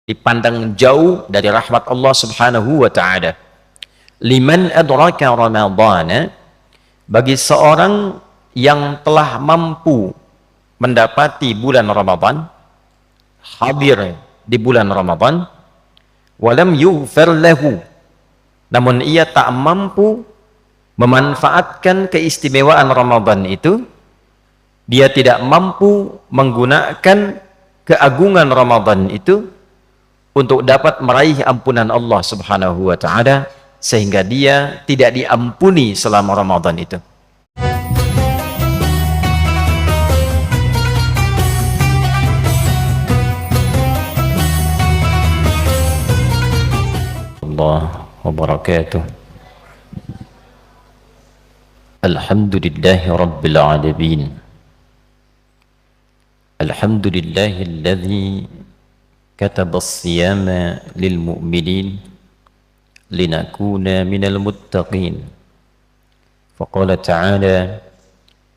dipandang jauh dari rahmat Allah Subhanahu wa taala. Liman adraka Ramadhana, bagi seorang yang telah mampu mendapati bulan Ramadan, hadir di bulan Ramadan, walam yughfar lahu, namun ia tak mampu memanfaatkan keistimewaan Ramadan itu, dia tidak mampu menggunakan keagungan Ramadan itu untuk dapat meraih ampunan Allah Subhanahu wa taala, sehingga dia tidak diampuni selama Ramadan itu. Allah wabarakatuh. Alhamdulillahi rabbil alamin. Alhamdulillahilladzi kataba as-siyama lil mu'minin linakuna minal muttaqin. Faqala ta'ala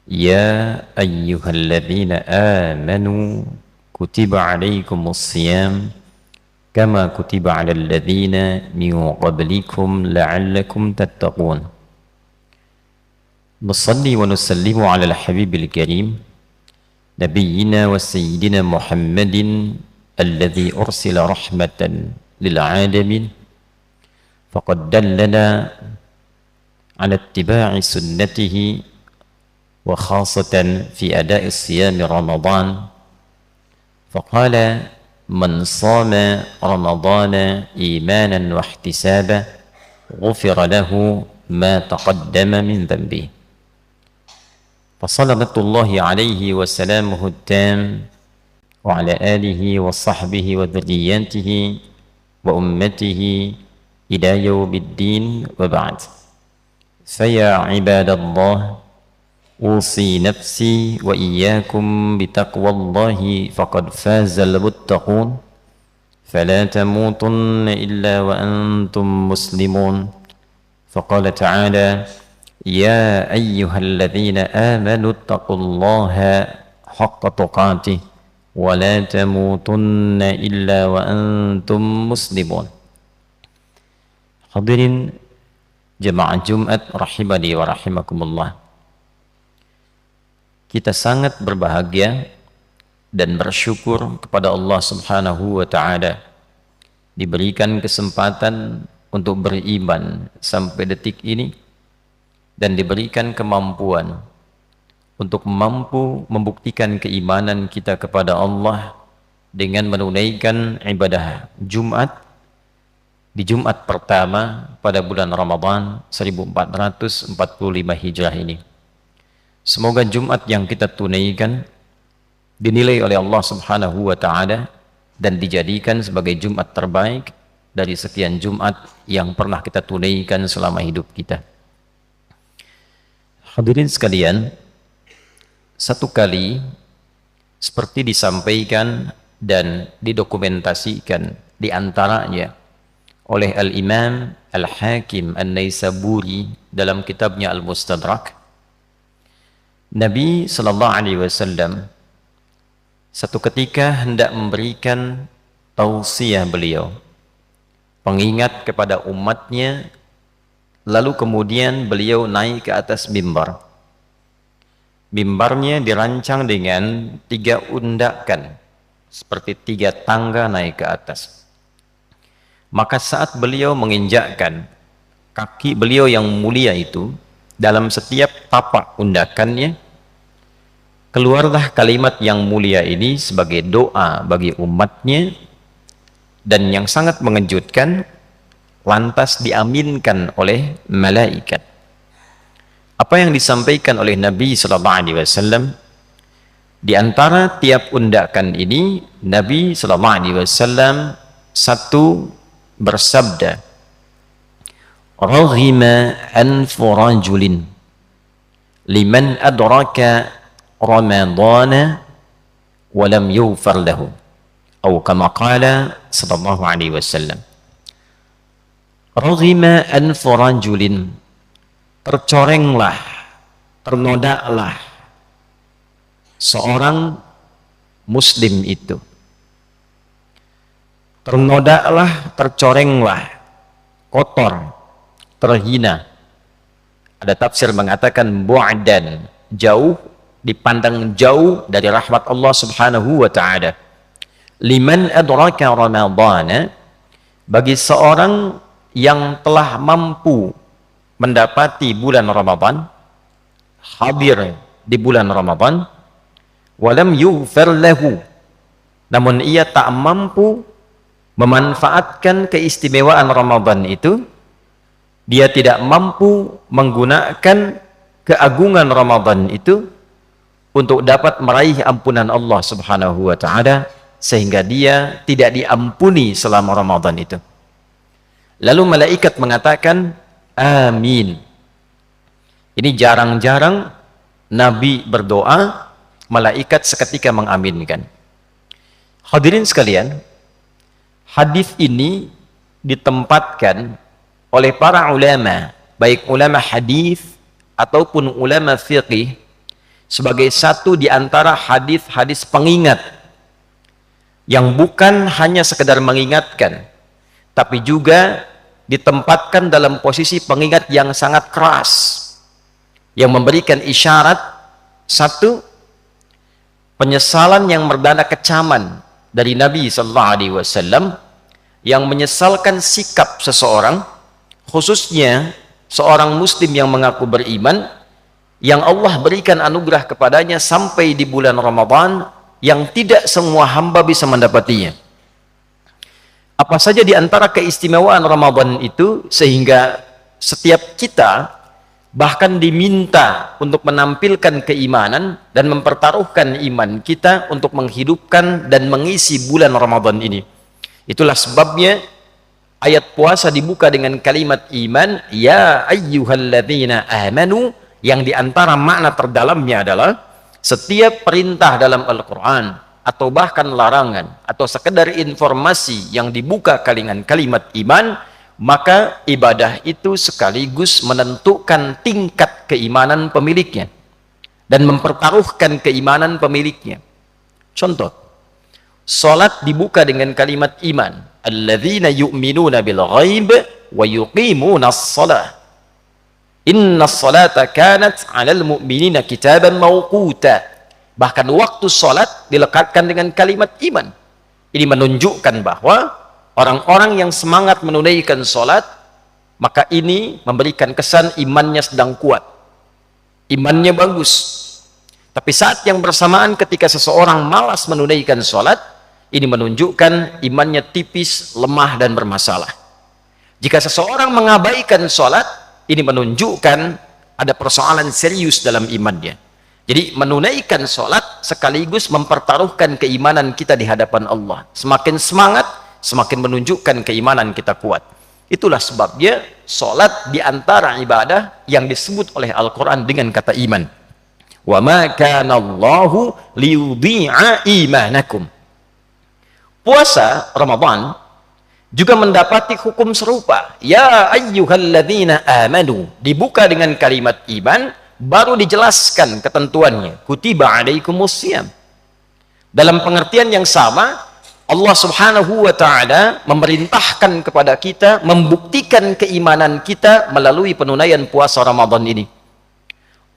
ya ayyuhalladzina amanu kutiba alaikumus siyam kama kutiba alal ladzina min qablikum la'allakum tattaqun. Nusalli wa nusallimu ala al-habibil karim nabiyyina wa sayyidina Muhammadin alladhi ursila rahmatan lil alamin faqad dallana ala ittiba'i sunnatihi wa khasatan fi ada'i siyami Ramadan faqala man sama Ramadana imanan wa ihtisaba ghufira lahu ma taqaddama min dhanbihi. Fassalawatullahi alaihi wa salamuhu tam wa ala alihi wa sahbihi wa dhurriyyatihi wa ummatihi ila yaumiddin wa ba'd. Faya ibadallah, usi nafsi wa iyyakum bitaqwallahi faqad fazal muttaqun fala tamutunna illa wa antum muslimun. Faqala ta'ala ya ayyuhalladzina amanu taqullaha haqqa tuqatih wa la tamutunna illa wa antum muslimun. Hadirin jemaah Jumat rahimani wa rahimakumullah, kita sangat berbahagia dan bersyukur kepada Allah Subhanahu wa taala diberikan kesempatan untuk beriman sampai detik ini dan diberikan kemampuan untuk mampu membuktikan keimanan kita kepada Allah dengan menunaikan ibadah Jumat di Jumat pertama pada bulan Ramadan 1445 Hijrah ini. Semoga Jumat yang kita tunaikan dinilai oleh Allah Subhanahu wa taala dan dijadikan sebagai Jumat terbaik dari sekian Jumat yang pernah kita tunaikan selama hidup kita. Hadirin sekalian, satu kali seperti disampaikan dan didokumentasikan di antaranya oleh Al-Imam Al-Hakim An-Naisaburi dalam kitabnya Al-Mustadrak, Nabi sallallahu alaihi wasallam satu ketika hendak memberikan tausiah beliau, pengingat kepada umatnya, lalu kemudian beliau naik ke atas mimbar. Mimbarnya dirancang dengan 3 undakan, seperti 3 tangga naik ke atas. Maka saat beliau menginjakkan kaki beliau yang mulia itu, dalam setiap tapak undakannya, keluarlah kalimat yang mulia ini sebagai doa bagi umatnya, dan yang sangat mengejutkan, lantas diaminkan oleh malaikat. Apa yang disampaikan oleh Nabi sallallahu alaihi wasallam? Di antara tiap undakan ini, Nabi sallallahu alaihi wasallam satu bersabda, raghima anfu rajulin liman adraka Ramadana wa lam yughfar lahu, atau kama qala sallallahu alaihi wasallam. Raghima anfu rajulin, tercorenglah, ternodaklah seorang muslim itu, ternodaklah, tercorenglah, kotor, terhina. Ada tafsir mengatakan bu'dan, jauh, dipandang jauh dari rahmat Allah Subhanahu wa ta'ala. Liman adraka Ramadhana, bagi seorang yang telah mampu mendapati bulan Ramadan, hadir di bulan Ramadan, walam yughfar lahu, namun ia tak mampu memanfaatkan keistimewaan Ramadan itu, dia tidak mampu menggunakan keagungan Ramadan itu untuk dapat meraih ampunan Allah Subhanahu wa ta'ala, sehingga dia tidak diampuni selama Ramadan itu. Lalu malaikat mengatakan amin. Ini jarang-jarang Nabi berdoa, malaikat seketika mengaminkan. Hadirin sekalian, hadis ini ditempatkan oleh para ulama, baik ulama hadis ataupun ulama fiqih, sebagai satu di antara hadis-hadis pengingat yang bukan hanya sekedar mengingatkan, tapi juga ditempatkan dalam posisi pengingat yang sangat keras, yang memberikan isyarat satu, penyesalan yang merdana kecaman dari Nabi sallallahu alaihi wasallam yang menyesalkan sikap seseorang, khususnya seorang muslim yang mengaku beriman, yang Allah berikan anugerah kepadanya sampai di bulan Ramadan yang tidak semua hamba bisa mendapatinya. Apa saja di antara keistimewaan Ramadan itu, sehingga setiap kita bahkan diminta untuk menampilkan keimanan dan mempertaruhkan iman kita untuk menghidupkan dan mengisi bulan Ramadan ini. Itulah sebabnya ayat puasa dibuka dengan kalimat iman, ya ayyuhalladzina amanu, yang diantara makna terdalamnya adalah setiap perintah dalam Al-Quran atau bahkan larangan atau sekedar informasi yang dibuka dengan kalimat iman, maka ibadah itu sekaligus menentukan tingkat keimanan pemiliknya dan mempertaruhkan keimanan pemiliknya. Contoh, salat dibuka dengan kalimat iman, alladzina yu'minuna bil ghaib wa yuqimuna as-salah, inna as-salata kanat 'alal mu'minina kitaban mawquta. Bahkan waktu salat dilekatkan dengan kalimat iman. Ini menunjukkan bahwa orang-orang yang semangat menunaikan salat, maka ini memberikan kesan imannya sedang kuat, imannya bagus. Tapi saat yang bersamaan ketika seseorang malas menunaikan salat, ini menunjukkan imannya tipis, lemah dan bermasalah. Jika seseorang mengabaikan salat, ini menunjukkan ada persoalan serius dalam imannya. Jadi menunaikan salat sekaligus mempertaruhkan keimanan kita di hadapan Allah. Semakin semangat, semakin menunjukkan keimanan kita kuat. Itulah sebabnya salat di antara ibadah yang disebut oleh Al-Quran dengan kata iman. Wa ma kana Allahu liyudhi'a imanakum. Puasa Ramadan juga mendapati hukum serupa. Ya ayyuhalladzina amanu, dibuka dengan kalimat iman, baru dijelaskan ketentuannya, kutiba alaikumusiyam. Dalam pengertian yang sama, Allah Subhanahu wa ta'ala memerintahkan kepada kita membuktikan keimanan kita melalui penunaian puasa Ramadan ini.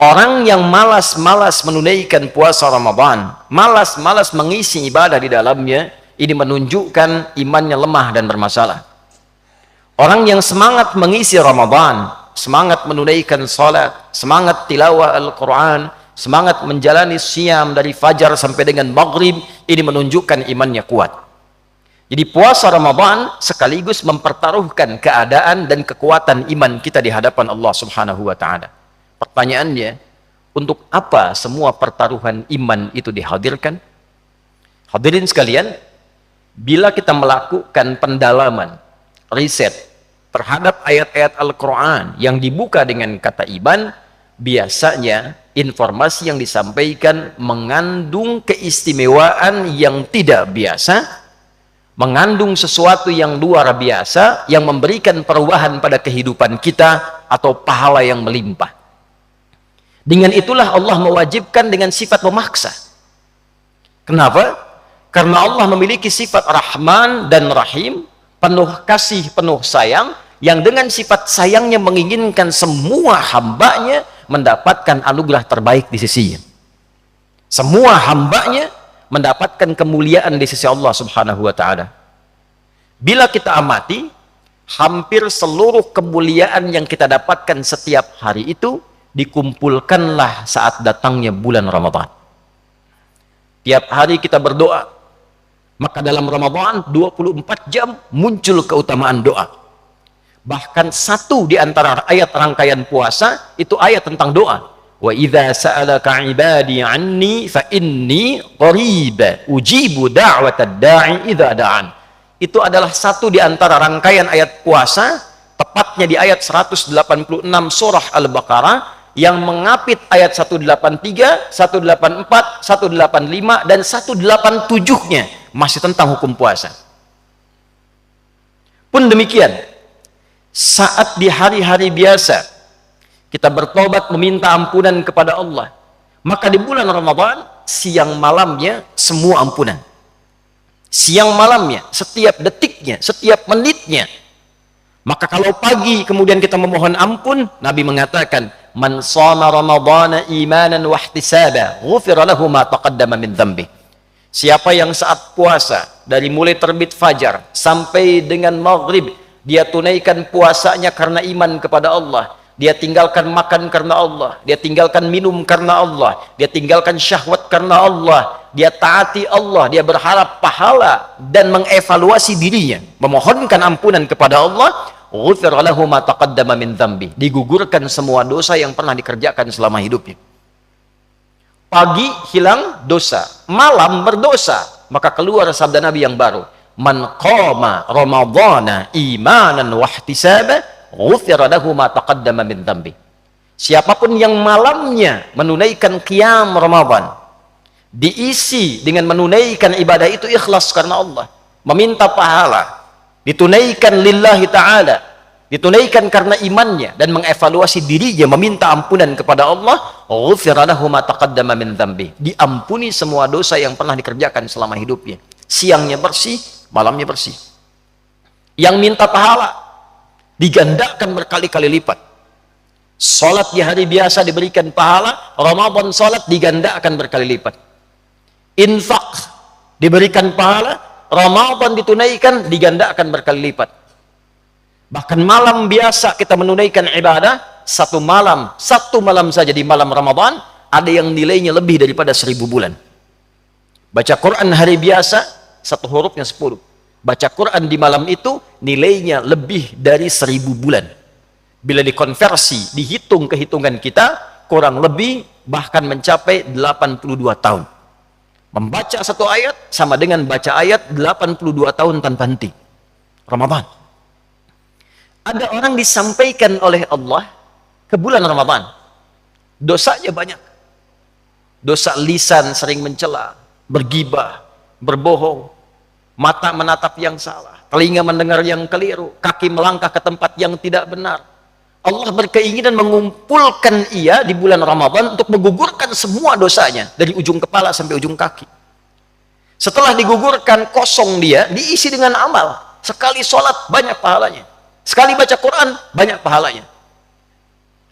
Orang yang malas-malas menunaikan puasa Ramadan, malas-malas mengisi ibadah di dalamnya, ini menunjukkan imannya lemah dan bermasalah. Orang yang semangat mengisi Ramadan, semangat menunaikan salat, semangat tilawah Al-Quran, semangat menjalani siam dari fajar sampai dengan maghrib, ini menunjukkan imannya kuat. Jadi puasa Ramadan sekaligus mempertaruhkan keadaan dan kekuatan iman kita di hadapan Allah Subhanahu wa ta'ala. Pertanyaannya, untuk apa semua pertaruhan iman itu dihadirkan? Hadirin sekalian, bila kita melakukan pendalaman, riset terhadap ayat-ayat Al-Quran yang dibuka dengan kata iman, biasanya informasi yang disampaikan mengandung keistimewaan yang tidak biasa, mengandung sesuatu yang luar biasa, yang memberikan perubahan pada kehidupan kita atau pahala yang melimpah. Dengan itulah Allah mewajibkan dengan sifat memaksa. Kenapa? Karena Allah memiliki sifat Rahman dan Rahim, penuh kasih, penuh sayang, yang dengan sifat sayangnya menginginkan semua hambanya mendapatkan anugerah terbaik di sisinya. Semua hambanya mendapatkan kemuliaan di sisi Allah subhanahu wa ta'ala. Bila kita amati, hampir seluruh kemuliaan yang kita dapatkan setiap hari itu dikumpulkanlah saat datangnya bulan Ramadan. Tiap hari kita berdoa, maka dalam Ramadan 24 jam muncul keutamaan doa. Bahkan satu di antara ayat rangkaian puasa itu ayat tentang doa. Wa idza sa'alaka 'ibadi 'anni fa inni qarib ujibu da'watad da'i idza da'an. Itu adalah satu di antara rangkaian ayat puasa, tepatnya di ayat 186 surah Al-Baqarah, yang mengapit ayat 183, 184, 185 dan 187-nya masih tentang hukum puasa. Pun demikian, saat di hari-hari biasa kita bertobat meminta ampunan kepada Allah, maka di bulan Ramadan siang malamnya semua ampunan. Siang malamnya, setiap detiknya, setiap menitnya. Maka kalau pagi kemudian kita memohon ampun, Nabi mengatakan, man shoma ramadhana imanan wa ihtisaba ghufira lahu ma taqaddama min dhanbi. Siapa yang saat puasa dari mulai terbit fajar sampai dengan maghrib dia tunaikan puasanya karena iman kepada Allah, dia tinggalkan makan karena Allah, dia tinggalkan minum karena Allah, dia tinggalkan syahwat karena Allah, dia taati Allah, dia berharap pahala dan mengevaluasi dirinya, memohonkan ampunan kepada Allah, ghufira lahu ma taqaddama min dhanbi, digugurkan semua dosa yang pernah dikerjakan selama hidupnya. Pagi hilang dosa, malam berdosa, maka keluar sabda Nabi yang baru, man qama ramadhana imanan wa ihtisaba ghufira lahu ma taqaddama min dhanbi. Siapapun yang malamnya menunaikan qiyam Ramadan, diisi dengan menunaikan ibadah itu ikhlas karena Allah, meminta pahala, ditunaikan lillahi ta'ala, ditunaikan karena imannya dan mengevaluasi dirinya, meminta ampunan kepada Allah, ghufira lahu ma taqaddama min dhanbi, diampuni semua dosa yang pernah dikerjakan selama hidupnya. Siangnya bersih, malamnya bersih. Yang minta pahala digandakan berkali-kali lipat. Salat di hari biasa diberikan pahala, Ramadan salat digandakan berkali lipat. Infak diberikan pahala, Ramadan ditunaikan digandakan berkali lipat. Bahkan malam biasa kita menunaikan ibadah, satu malam saja di malam Ramadan ada yang nilainya lebih daripada 1000 bulan. Baca Quran hari biasa satu hurufnya 10. Baca Quran di malam itu nilainya lebih dari 1000 bulan. Bila dikonversi, dihitung kehitungan kita, kurang lebih bahkan mencapai 82 tahun. Membaca satu ayat sama dengan baca ayat 82 tahun tanpa henti. Ramadan. Ada orang disampaikan oleh Allah ke bulan Ramadan, dosanya banyak. Dosa lisan sering mencela, bergibah, berbohong, mata menatap yang salah, telinga mendengar yang keliru, kaki melangkah ke tempat yang tidak benar. Allah berkeinginan mengumpulkan ia di bulan Ramadan untuk menggugurkan semua dosanya dari ujung kepala sampai ujung kaki. Setelah digugurkan, kosong dia, diisi dengan amal. Sekali sholat banyak pahalanya, sekali baca Quran banyak pahalanya.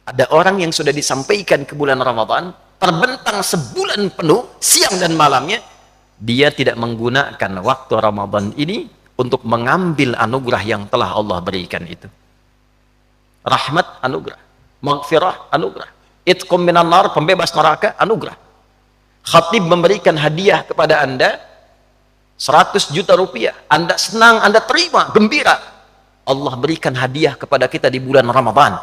Ada orang yang sudah disampaikan ke bulan Ramadan, terbentang sebulan penuh siang dan malamnya, dia tidak menggunakan waktu Ramadan ini untuk mengambil anugerah yang telah Allah berikan itu. Rahmat anugerah, maghfirah anugerah, itqum minan nar, pembebas neraka anugerah. Khatib memberikan hadiah kepada Anda 100 juta rupiah, Anda senang, Anda terima, gembira. Allah berikan hadiah kepada kita di bulan Ramadan,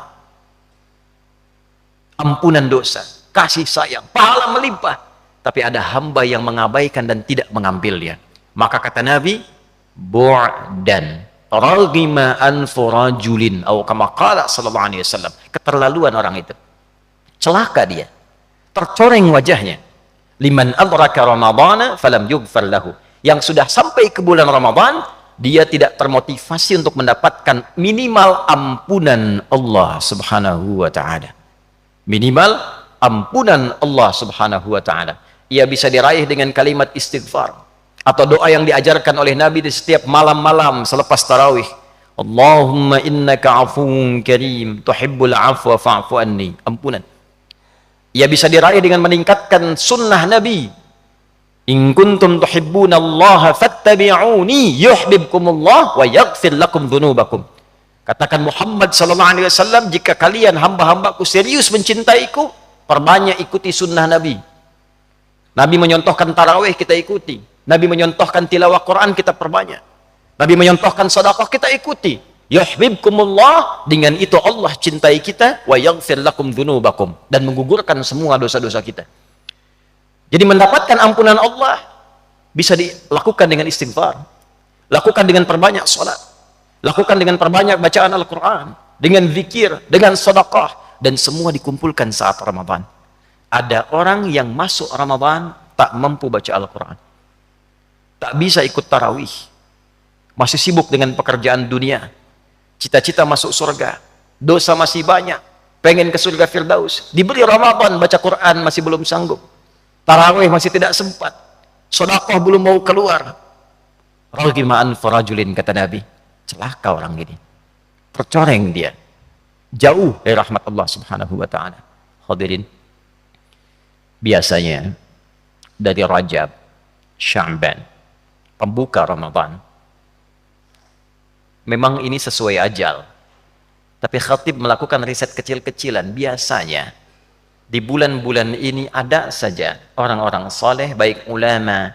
ampunan dosa, kasih sayang, pahala melimpah. Tapi ada hamba yang mengabaikan dan tidak mengambilnya. Maka kata Nabi, bu'dan raghima anfu rajulin aw kama qala sallallahu alaihi wasallam. Keterlaluan orang itu, celaka dia, tercoreng wajahnya. Liman adraka ramadhana falam yughfar lahu. Yang sudah sampai ke bulan Ramadan, dia tidak termotivasi untuk mendapatkan minimal ampunan Allah subhanahu wa ta'ala. Minimal ampunan Allah subhanahu wa ta'ala. Ia bisa diraih dengan kalimat istighfar. atau doa yang diajarkan oleh Nabi di setiap malam-malam selepas tarawih. Allahumma innaka afuwun karim tuhibbul afwa fa'fu anni. Ampunan. Ia bisa diraih dengan meningkatkan sunnah Nabi. In kuntum tuhibbunallaha fattabi'uni yuhibbukumullah wa yaghfir lakum dzunubakum. Katakan Muhammad sallallahu alaihi wasallam, jika kalian hamba-hambaku serius mencintaiku, perbanyak ikuti sunnah Nabi. Nabi menyontohkan tarawih, kita ikuti. Nabi menyontohkan tilawah Quran, kita perbanyak. Nabi menyontohkan sedekah, kita ikuti. Yuhibbukumullah, dengan itu Allah cintai kita, wa yaghfir lakum dzunubakum, dan menggugurkan semua dosa-dosa kita. Jadi mendapatkan ampunan Allah bisa dilakukan dengan istighfar, lakukan dengan perbanyak salat, lakukan dengan perbanyak bacaan Al-Quran, dengan zikir, dengan sedekah, dan semua dikumpulkan saat Ramadan. Ada orang yang masuk Ramadan tak mampu baca Al-Quran, tak bisa ikut tarawih, masih sibuk dengan pekerjaan dunia, cita-cita masuk surga, dosa masih banyak, pengen ke surga Firdaus, diberi Ramadan baca Quran masih belum sanggup, tarawih masih tidak sempat, sedekah belum mau keluar. Raghima anfu rajulin, kata Nabi, celaka orang ini, tercoreng dia, jauh dari rahmat Allah subhanahu wa ta'ala. Hadirin, biasanya dari Rajab, Sya'ban, pembuka Ramadan, memang ini sesuai ajal, tapi khatib melakukan riset kecil-kecilan. Biasanya di bulan-bulan ini ada saja orang-orang soleh, baik ulama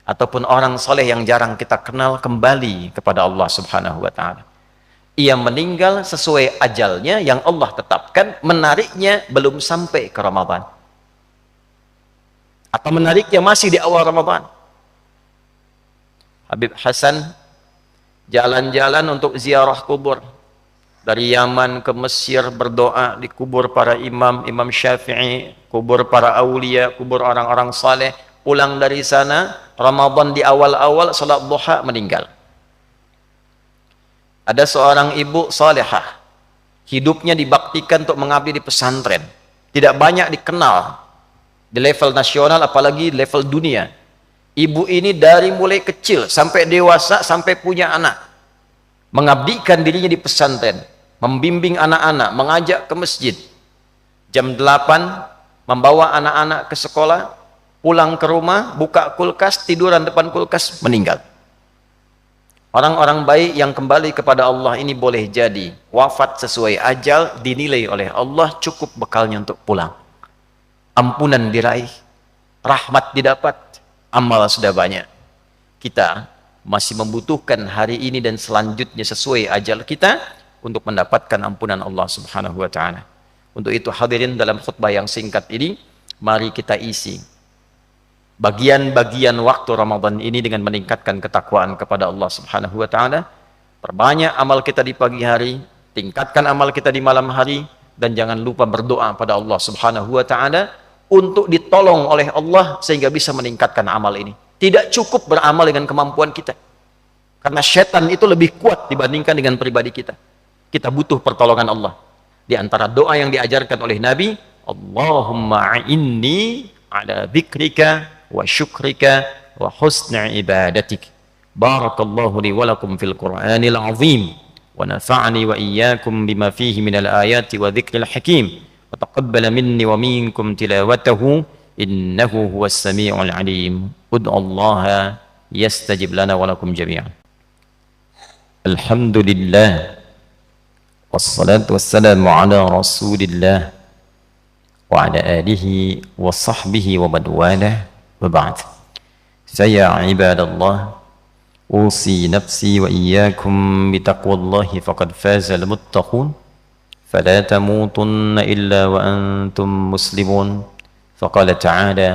ataupun orang soleh yang jarang kita kenal, kembali kepada Allah subhanahu wa ta'ala. Ia meninggal sesuai ajalnya yang Allah tetapkan, menariknya belum sampai ke Ramadan, atau menariknya masih di awal Ramadan. Habib Hasan jalan-jalan untuk ziarah kubur, dari Yaman ke Mesir, berdoa di kubur para imam, Imam Syafi'i, kubur para aulia, kubur orang-orang saleh. Pulang dari sana, Ramadan di awal-awal, salat duha, meninggal. Ada seorang ibu salehah, hidupnya dibaktikan untuk mengabdi di pesantren, tidak banyak dikenal di level nasional, apalagi level dunia. Ibu ini dari mulai kecil sampai dewasa, sampai punya anak, mengabdikan dirinya di pesantren, membimbing anak-anak, mengajak ke masjid. Jam 8 membawa anak-anak ke sekolah, pulang ke rumah, buka kulkas, tiduran depan kulkas, meninggal. Orang-orang baik yang kembali kepada Allah ini boleh jadi wafat sesuai ajal, dinilai oleh Allah cukup bekalnya untuk pulang. Ampunan diraih, rahmat didapat, amal sudah banyak. Kita masih membutuhkan hari ini dan selanjutnya sesuai ajal kita untuk mendapatkan ampunan Allah subhanahu wa ta'ala. Untuk itu hadirin, dalam khutbah yang singkat ini, mari kita isi bagian-bagian waktu Ramadan ini dengan meningkatkan ketakwaan kepada Allah subhanahu wa ta'ala. Perbanyak amal kita di pagi hari, tingkatkan amal kita di malam hari, dan jangan lupa berdoa pada Allah subhanahu wa ta'ala untuk ditolong oleh Allah sehingga bisa meningkatkan amal ini. Tidak cukup beramal dengan kemampuan kita, karena setan itu lebih kuat dibandingkan dengan pribadi kita. Kita butuh pertolongan Allah. Di antara doa yang diajarkan oleh Nabi, Allahumma a'inni ala dzikrika wa syukrika wa husni ibadatik. Barakallahu li wa lakum fil Qur'anil azim wa nafa'ani wa iyyakum bima fihi minal ayati wa dzikril hakim wa taqabbala minni wa minkum tilawatahu innahu huwas sami'ul alim. Ud'ullaha yastajib lana wa lakum jami'an. Alhamdulillah wassalatu wassalamu ala rasulillah wa ala alihi wa sahbihi wa man walah. وبعد فيا عباد الله أوصي نفسي وإياكم بتقوى الله فقد فاز المتقون فلا تموتن إلا وأنتم مسلمون فقال تعالى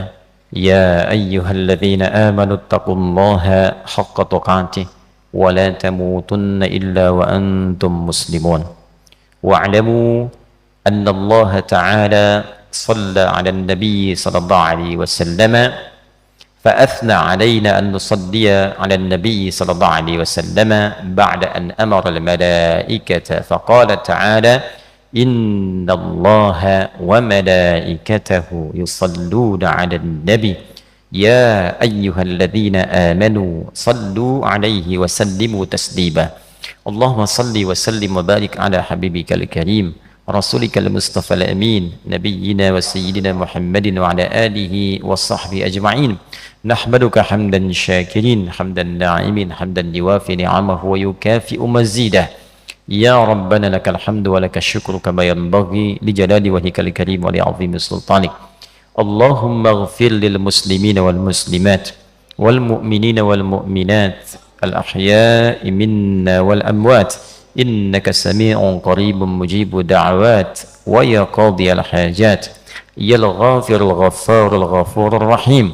يا أيها الذين آمنوا اتقوا الله حق تقاته ولا تموتن إلا وأنتم مسلمون واعلموا أن الله تعالى صلى على النبي صلى الله عليه وسلم فأثنى علينا أن نصلي على النبي صلى الله عليه وسلم بعد أن أمر الملائكة فقال تعالى إن الله وملائكته يصلون على النبي يا أيها الذين آمنوا صلوا عليه وسلموا تسليما اللهم صل وسلم وبارك على حبيبك الكريم رسولك المصطفى الأمين نبينا وسيدنا محمد وعلى آله وصحبه أجمعين نحمدك حمدا شاكرين حمدا ناعمين حمدا يوافي نعمه ويكافئ مزيده يا ربنا لك الحمد ولك الشكر كما ينبغي لجلال وجهك الكريم ولعظيم سلطانك اللهم اغفر للمسلمين والمسلمات والمؤمنين والمؤمنات الأحياء منا والأموات إنك سميع قريب مجيب دعوات ويا قاضي الحاجات يا الغافر الغفار الغفور الرحيم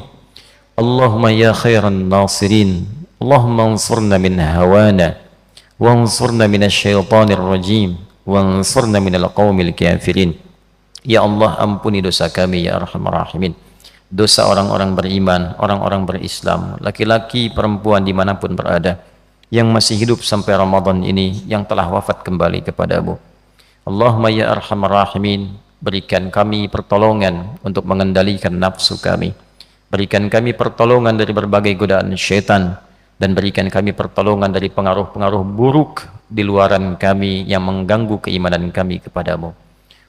اللهم يا خير الناصرين اللهم انصرنا من هوانا وانصرنا من الشيطان الرجيم وانصرنا من القوم الكافرين. Ya Allah, ampuni dosa kami ya Arhamar Rahimin, dosa orang-orang beriman, orang-orang berislam, laki-laki, perempuan dimanapun berada, yang masih hidup sampai Ramadan ini, yang telah wafat kembali kepadamu. Allahumma ya Arhamar Rahimin, berikan kami pertolongan untuk mengendalikan nafsu kami, berikan kami pertolongan dari berbagai godaan syaitan, dan berikan kami pertolongan dari pengaruh-pengaruh buruk di luaran kami yang mengganggu keimanan kami kepadamu.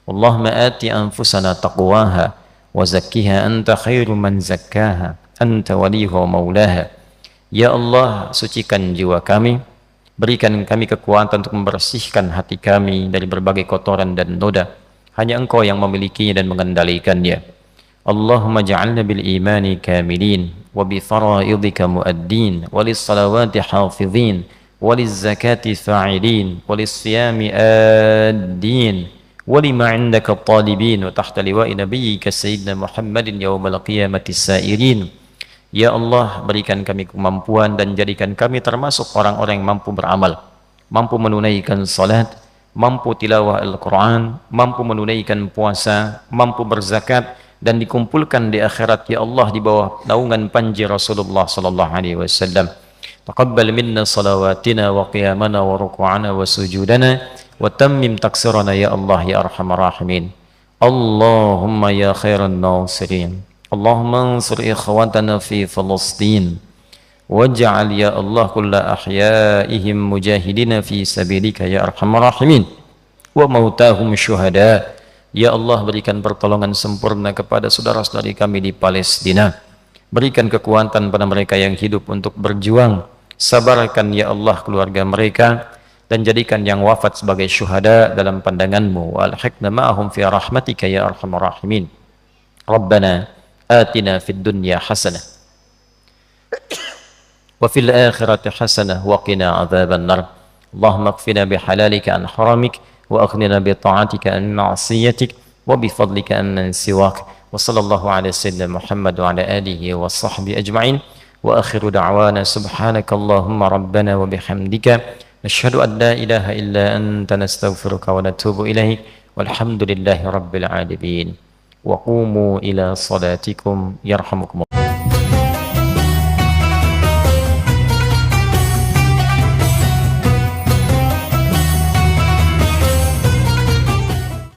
Allahumma ati anfusana taqwaha wa zakkiha anta khairu man zakkaha anta waliha wa maulaha. Ya Allah, sucikan jiwa kami, berikan kami kekuatan untuk membersihkan hati kami dari berbagai kotoran dan noda. Hanya Engkau yang memilikinya dan mengendalikannya. Allahumma ja'alna bil imani kamilin wa bi faraidika muaddin wa lis salawati hafizin wa liz zakati fa'ilin wa lis siyami addin ولما عندك الطالبين وتحت لواء نبيك سيدنا محمد يوم القيامة السائرين. Ya Allah, berikan kami kemampuan dan jadikan kami termasuk orang-orang yang mampu beramal, mampu menunaikan salat, mampu tilawah Al-Quran, mampu menunaikan puasa, mampu berzakat, dan dikumpulkan di akhirat ya Allah di bawah naungan panji Rasulullah sallallahu alaihi wasallam. Taqabbal minna salawatina wa qiyamana wa ruku'ana wa sujudana wa tammim taksirana ya Allah ya Arhamar Rahimin. Allahumma ya khairan nasirin, Allahumma ansur ikhwatana fi Falastin waj'al ya Allah kulla ahyaihim mujahidina fi sabilika ya Arhamar Rahimin wa mautahum syuhada. Ya Allah, berikan pertolongan sempurna kepada saudara-saudari kami di Palestina, berikan kekuatan pada mereka yang hidup untuk berjuang, sabarkan ya Allah keluarga mereka, dan jadikan yang wafat sebagai syuhada dalam pandangan-Mu. Wa alhiqna ma'ahum fi rahmatika ya Arhamar Rahimin. Rabbana atina fid dunya hasanah wa fil akhirati hasanah wa qina adzaban nar. Allahumma qfina bihalalika an haramik wa aghnina bi ta'atika an ma'siyatik wa bi fadlika amman siwak. Wa sallallahu ala sayyidina Muhammad wa ala alihi wa sahbihi ajma'in. Wa akhiru da'wana subhanakallahumma rabbana wa bihamdika nashhadu an la ilaha illa anta nastaghfiruka wa natubu ilaik walhamdulillahi rabbil alamin wa qumu ila salatikum yarhamukumullah.